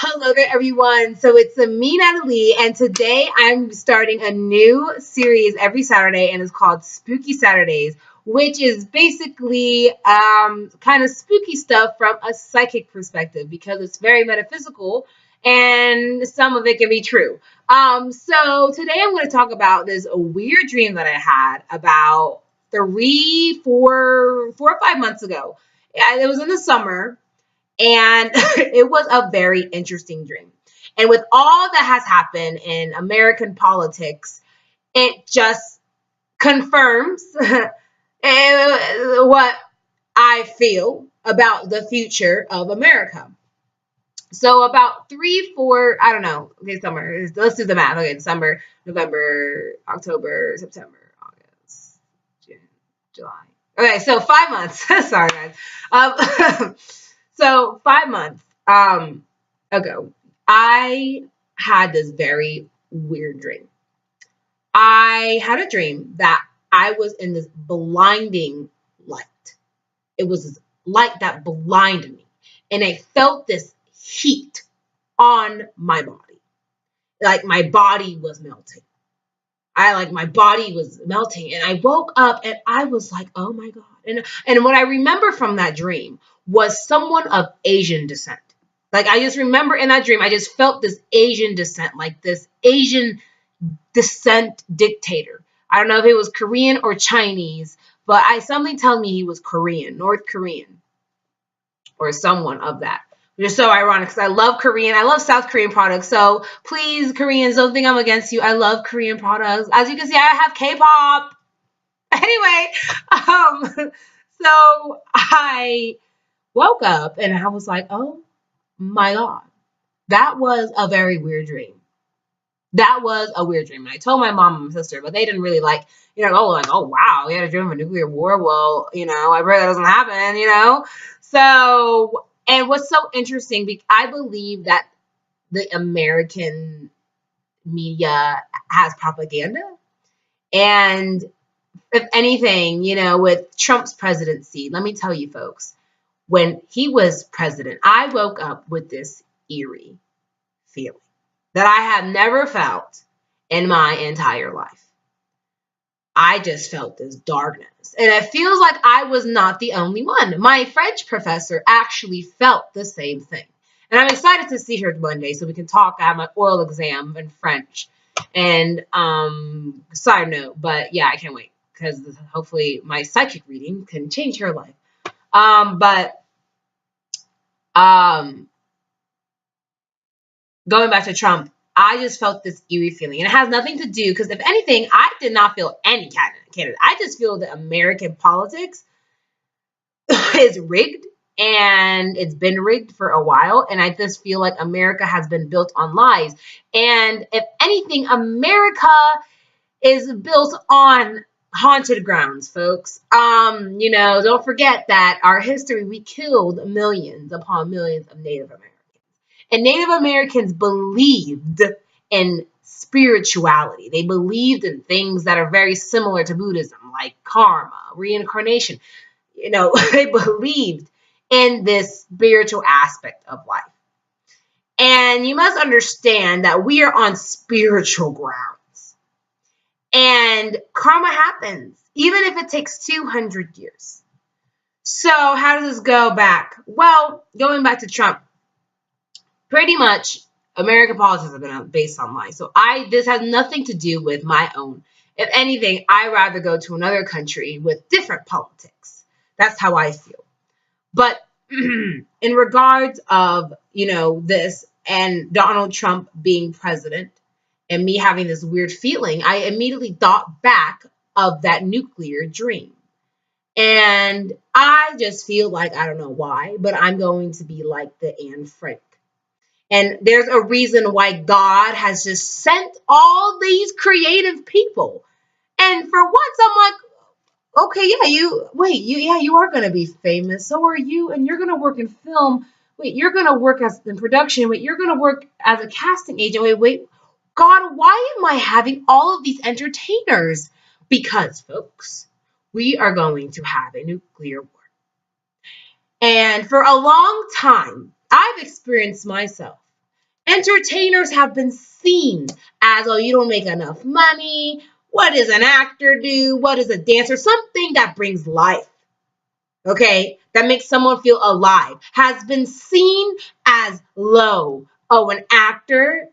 Hello there, everyone. So it's me, Natalie, and today I'm starting a new series every Saturday, and it's called Spooky Saturdays, which is basically kind of spooky stuff from a psychic perspective because it's very metaphysical and some of it can be true. So today I'm going to talk about this weird dream that I had about 4 or 5 months ago. It was in the summer and it was a very interesting dream. And with all that has happened in American politics, it just confirms what I feel about the future of America. So about 3, 4, I don't know. Okay, summer. Let's do the math. Okay, December, November, October, September, August, June, July. Okay, so 5 months. Sorry, guys. So 5 months ago, I had this very weird dream. I had a dream that I was in this blinding light. It was this light that blinded me, and I felt this heat on my body. Like my body was melting. My body was melting, and I woke up and I was like, oh my God. And what I remember from that dream was someone of Asian descent. Like I just remember in that dream, I just felt this Asian descent, like this Asian descent dictator. I don't know if it was Korean or Chinese, but something telling me he was Korean, North Korean, or someone of that. Which is so ironic because I love Korean. I love South Korean products. So please, Koreans, don't think I'm against you. I love Korean products. As you can see, I have K-pop. Anyway, so I woke up and I was like, oh my God, that was a very weird dream. That was a weird dream. And I told my mom and my sister, but they didn't really oh wow, we had a dream of a nuclear war. Well, I pray that doesn't happen. So, and what's so interesting, I believe that the American media has propaganda. And if anything, with Trump's presidency, let me tell you folks, when he was president, I woke up with this eerie feeling that I have never felt in my entire life. I just felt this darkness. And it feels like I was not the only one. My French professor actually felt the same thing. And I'm excited to see her one day so we can talk. I have my oral exam in French. And side note, but yeah, I can't wait because hopefully my psychic reading can change her life. But going back to Trump, I just felt this eerie feeling. And it has nothing to do, because if anything, I did not feel any candidate. I just feel that American politics is rigged, and it's been rigged for a while. And I just feel like America has been built on lies. And if anything, America is built on haunted grounds, folks. Don't forget that our history, we killed millions upon millions of Native Americans. And Native Americans believed in spirituality. They believed in things that are very similar to Buddhism, like karma, reincarnation. They believed in this spiritual aspect of life. And you must understand that we are on spiritual grounds. And karma happens, even if it takes 200 years. So how does this go back? Well, going back to Trump, pretty much American politics have been based on lies. So this has nothing to do with my own. If anything, I'd rather go to another country with different politics. That's how I feel. But in regards of, this and Donald Trump being president and me having this weird feeling, I immediately thought back of that nuclear dream. And I just feel like, I don't know why, but I'm going to be like the Anne Frank. And there's a reason why God has just sent all these creative people. And for once, I'm like, okay, yeah, you are going to be famous. So are you. And you're going to work in film. Wait, you're going to work in production. Wait, you're going to work as a casting agent. Wait, God, why am I having all of these entertainers? Because, folks, we are going to have a nuclear war. And for a long time, I've experienced myself Entertainers have been seen as, oh, you don't make enough money. What does an actor do? What is a dancer? Something that brings life, okay, that makes someone feel alive, has been seen as low. Oh, an actor?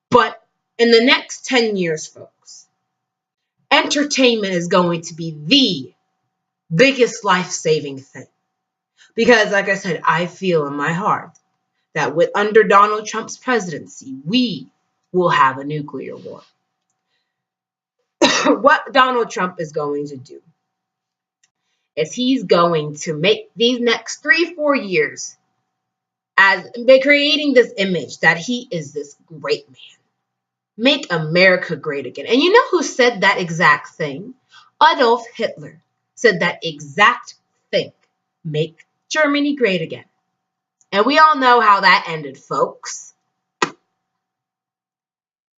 But in the next 10 years, folks, entertainment is going to be the biggest life saving thing. Because, like I said, I feel in my heart that under Donald Trump's presidency, we will have a nuclear war. What Donald Trump is going to do is he's going to make these next 3-4 years as by creating this image that he is this great man. Make America great again. And you know who said that exact thing? Adolf Hitler said that exact thing. Make Germany great again. And we all know how that ended, folks.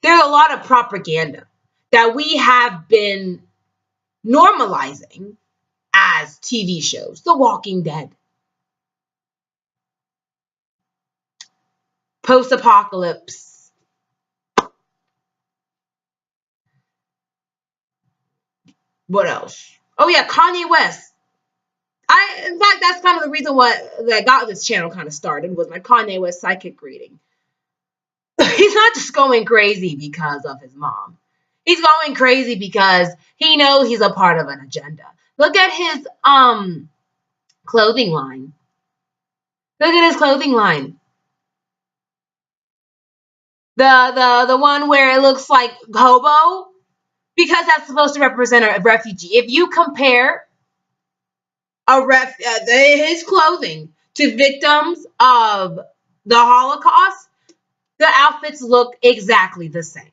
There's a lot of propaganda that we have been normalizing as TV shows. The Walking Dead, post-apocalypse. What else? Oh yeah, Kanye West. In fact, that's kind of the reason that got this channel kind of started, was my Kanye West psychic reading. He's not just going crazy because of his mom. He's going crazy because he knows he's a part of an agenda. Look at his clothing line. Look at his clothing line. The one where it looks like hobo, because that's supposed to represent a refugee. If you compare his clothing to victims of the Holocaust, the outfits look exactly the same.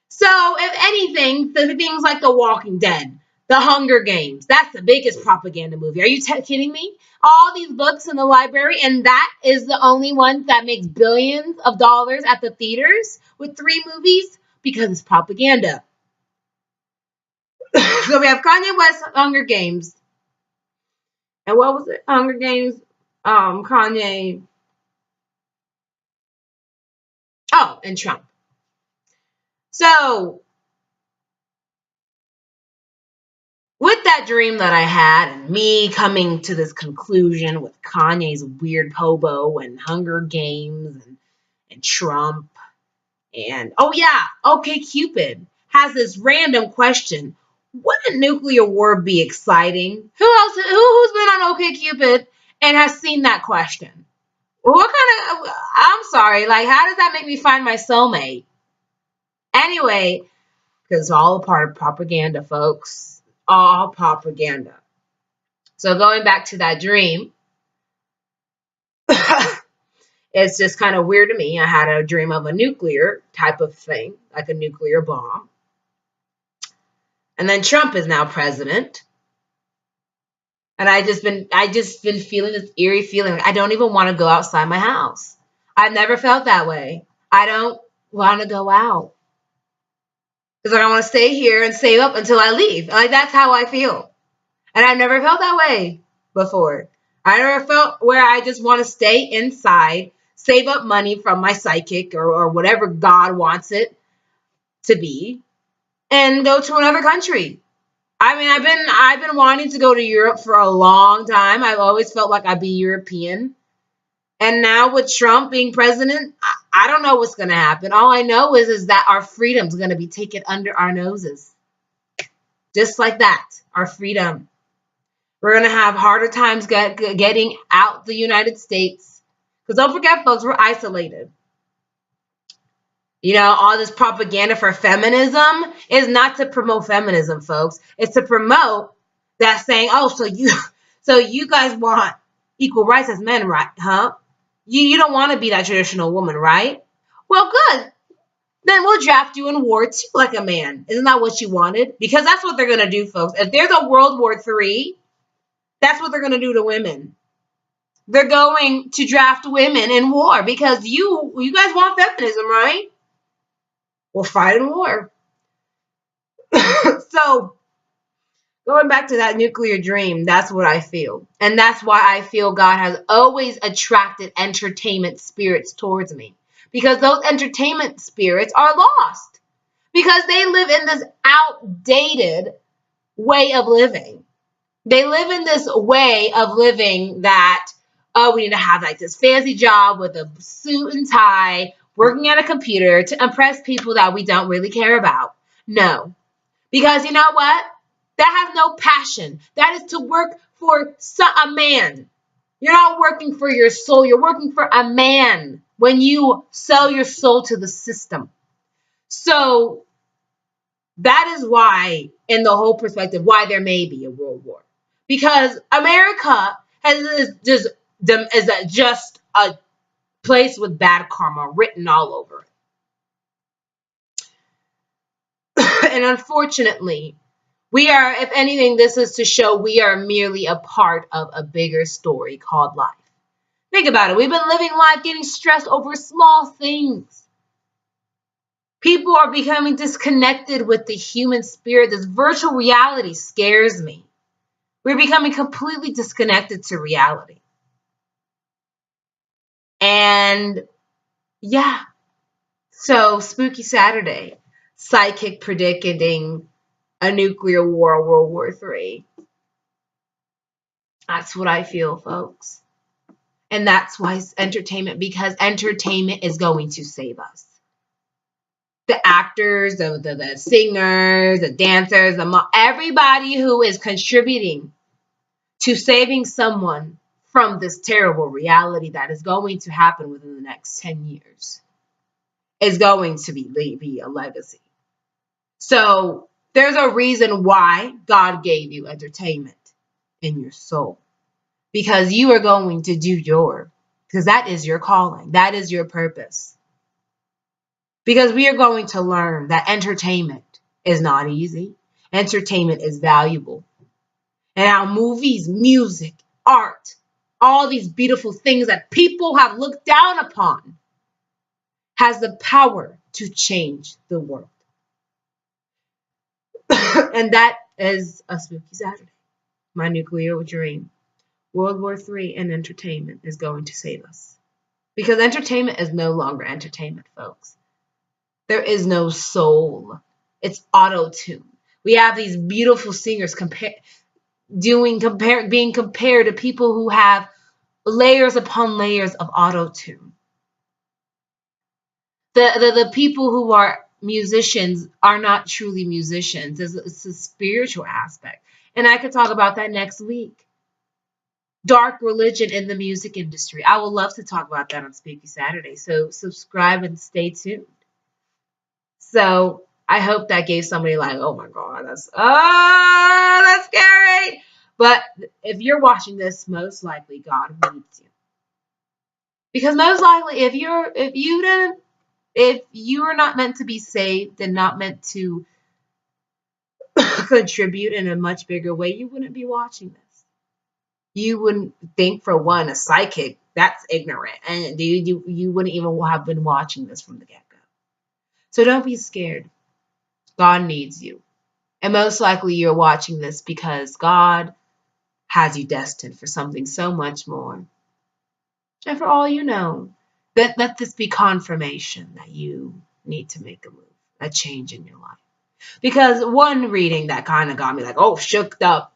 So, if anything, the things like The Walking Dead, The Hunger Games, that's the biggest propaganda movie. Are you kidding me? All these books in the library, and that is the only one that makes billions of dollars at the theaters with 3 movies, because it's propaganda. So we have Kanye West, Hunger Games, and what was it? Hunger Games, Kanye, oh, and Trump. So with that dream that I had, and me coming to this conclusion with Kanye's weird hobo and Hunger Games and Trump, and oh yeah, OkCupid has this random question: wouldn't nuclear war be exciting? Who's been on OkCupid and has seen that question? What kind of? I'm sorry, like, how does that make me find my soulmate? Anyway, because it's all a part of propaganda, folks. All propaganda. So going back to that dream, it's just kind of weird to me. I had a dream of a nuclear type of thing, like a nuclear bomb. And then Trump is now president. And I just been feeling this eerie feeling. Like I don't even want to go outside my house. I've never felt that way. I don't want to go out. Because I want to stay here and save up until I leave. Like, that's how I feel. And I've never felt that way before. I never felt where I just want to stay inside, save up money from my psychic or whatever God wants it to be, and go to another country. I mean, I've been wanting to go to Europe for a long time. I've always felt like I'd be European. And now with Trump being president, I don't know what's going to happen. All I know is that our freedom's going to be taken under our noses. Just like that, our freedom. We're going to have harder times getting out the United States. Because don't forget, folks, we're isolated. You know, all this propaganda for feminism is not to promote feminism, folks. It's to promote that saying, oh, so you guys want equal rights as men, right? Huh? You don't want to be that traditional woman, right? Well, good. Then we'll draft you in war too, like a man. Isn't that what you wanted? Because that's what they're going to do, folks. If there's a World War III, that's what they're going to do to women. They're going to draft women in war because you guys want feminism, right? We'll fight in war. So Going back to that nuclear dream, that's what I feel. And that's why I feel God has always attracted entertainment spirits towards me. Because those entertainment spirits are lost. Because they live in this outdated way of living. They live in this way of living that, oh, we need to have like this fancy job with a suit and tie, working at a computer to impress people that we don't really care about. No, because you know what? That has no passion. That is to work for a man. You're not working for your soul. You're working for a man when you sell your soul to the system. So that is why, in the whole perspective, why there may be a world war. Because America is just a place with bad karma written all over it. And unfortunately, we are, if anything, this is to show we are merely a part of a bigger story called life. Think about it. We've been living life getting stressed over small things. People are becoming disconnected with the human spirit. This virtual reality scares me. We're becoming completely disconnected to reality. And yeah, so Spooky Saturday, psychic predicting a nuclear war, World War III. That's what I feel, folks. And that's why it's entertainment, because entertainment is going to save us. The actors, the singers, the dancers, everybody who is contributing to saving someone from this terrible reality that is going to happen within the next 10 years is going to be a legacy. So there's a reason why God gave you entertainment in your soul, because you are going to do because that is your calling. That is your purpose. Because we are going to learn that entertainment is not easy. Entertainment is valuable. And our movies, music, art, all these beautiful things that people have looked down upon has the power to change the world. And that is a Spooky Saturday. My nuclear dream. World War III and entertainment is going to save us. Because entertainment is no longer entertainment, folks. There is no soul. It's auto-tune. We have these beautiful singers being compared to people who have layers upon layers of auto-tune. The people who are musicians are not truly musicians. It's a spiritual aspect. And I could talk about that next week. Dark religion in the music industry. I would love to talk about that on Spooky Saturday. So subscribe and stay tuned. So I hope that gave somebody like, oh my God, that's scary. But if you're watching this, most likely God needs you. Because most likely if you are not meant to be saved and not meant to contribute in a much bigger way, you wouldn't be watching this. You wouldn't think, for one, a psychic, that's ignorant. And you wouldn't even have been watching this from the get-go. So don't be scared. God needs you. And most likely you're watching this because God has you destined for something so much more. And for all you know, let this be confirmation that you need to make a move, a change in your life. Because one reading that kind of got me like, oh, shook up.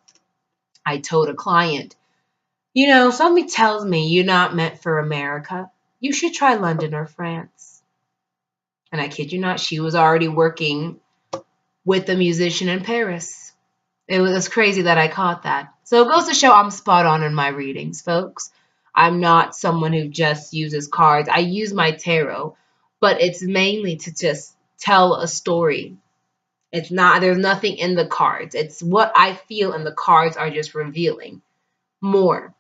I told a client, something tells me you're not meant for America. You should try London or France. And I kid you not, she was already working with a musician in Paris. It was crazy that I caught that. So it goes to show I'm spot on in my readings, folks. I'm not someone who just uses cards. I use my tarot, but it's mainly to just tell a story. There's nothing in the cards. It's what I feel, and the cards are just revealing more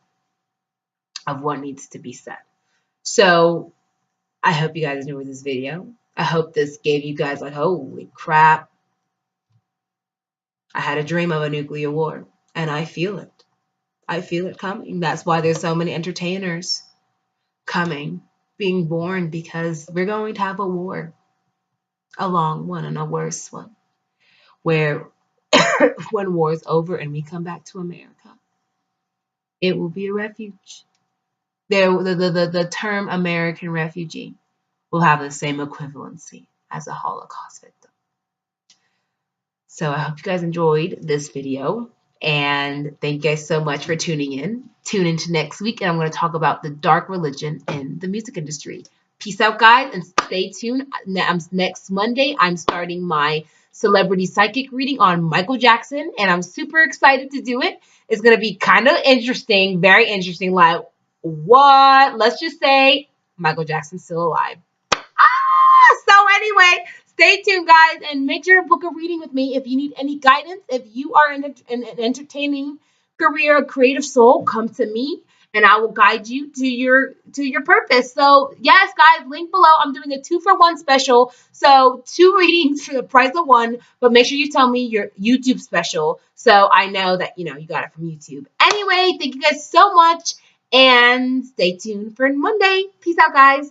of what needs to be said. So I hope you guys enjoyed this video. I hope this gave you guys like, holy crap. I had a dream of a nuclear war, and I feel it. I feel it coming. That's why there's so many entertainers coming, being born, because we're going to have a war, a long one and a worse one, where when war is over and we come back to America, it will be a refuge. The term American refugee will have the same equivalency as a Holocaust victim. So I hope you guys enjoyed this video, and thank you guys so much for tuning in. Tune into next week, and I'm going to talk about the dark religion in the music industry. Peace out, guys, and stay tuned. Next Monday, I'm starting my celebrity psychic reading on Michael Jackson, and I'm super excited to do it. It's going to be kind of interesting, very interesting. Like, what? Let's just say Michael Jackson's still alive. So anyway, stay tuned, guys, and make sure to book a reading with me if you need any guidance. If you are in an entertaining career, a creative soul, come to me and I will guide you to your purpose. So yes, guys, link below. I'm doing a 2-for-1 special. So 2 readings for the price of 1, but make sure you tell me your YouTube special so I know that you got it from YouTube. Anyway, thank you guys so much and stay tuned for Monday. Peace out, guys.